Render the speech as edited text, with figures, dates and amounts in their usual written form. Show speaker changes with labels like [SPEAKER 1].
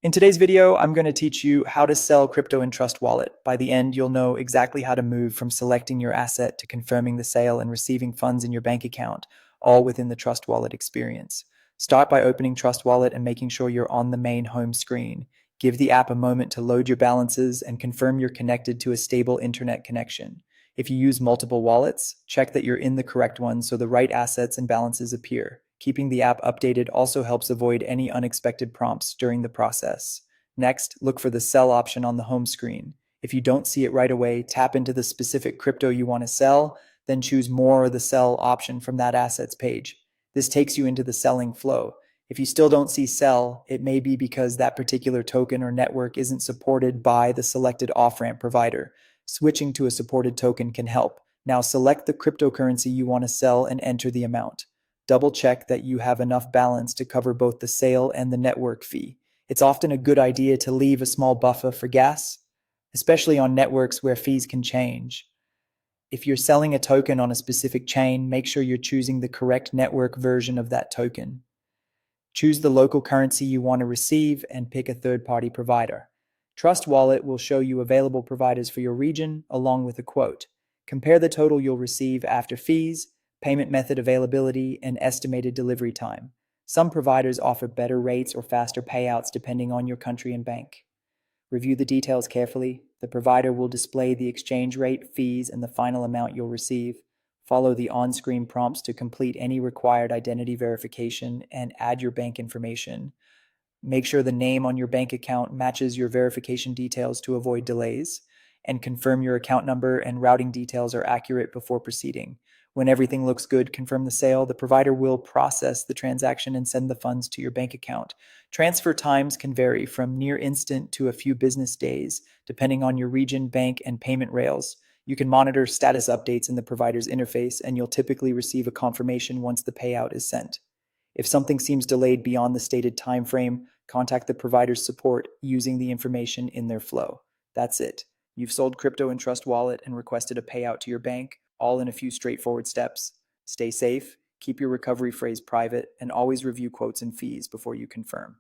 [SPEAKER 1] In today's video, I'm going to teach you how to sell crypto in TrustWallet. By the end, you'll know exactly how to move from selecting your asset to confirming the sale and receiving funds in your bank account, all within the TrustWallet experience. Start by opening TrustWallet and making sure you're on the main home screen. Give the app a moment to load your balances and confirm you're connected to a stable internet connection. If you use multiple wallets, check that you're in the correct one so the right assets and balances appear. Keeping the app updated also helps avoid any unexpected prompts during the process. Next, look for the sell option on the home screen. If you don't see it right away, tap into the specific crypto you want to sell, then choose more or the sell option from that assets page. This takes you into the selling flow. If you still don't see sell, it may be because that particular token or network isn't supported by the selected off-ramp provider. Switching to a supported token can help. Now select the cryptocurrency you want to sell and enter the amount. Double check that you have enough balance to cover both the sale and the network fee. It's often a good idea to leave a small buffer for gas, especially on networks where fees can change. If you're selling a token on a specific chain, make sure you're choosing the correct network version of that token. Choose the local currency you want to receive and pick a third-party provider. TrustWallet will show you available providers for your region along with a quote. Compare the total you'll receive after fees, payment method availability, and estimated delivery time. Some providers offer better rates or faster payouts depending on your country and bank. Review the details carefully. The provider will display the exchange rate, fees, and the final amount you'll receive. Follow the on-screen prompts to complete any required identity verification and add your bank information. Make sure the name on your bank account matches your verification details to avoid delays, and confirm your account number and routing details are accurate before proceeding. When everything looks good, confirm the sale. The provider will process the transaction and send the funds to your bank account. Transfer times can vary from near instant to a few business days, depending on your region, bank, and payment rails. You can monitor status updates in the provider's interface, and you'll typically receive a confirmation once the payout is sent. If something seems delayed beyond the stated time frame, contact the provider's support using the information in their flow. That's it. You've sold crypto in Trust Wallet and requested a payout to your bank, all in a few straightforward steps. Stay safe, keep your recovery phrase private, and always review quotes and fees before you confirm.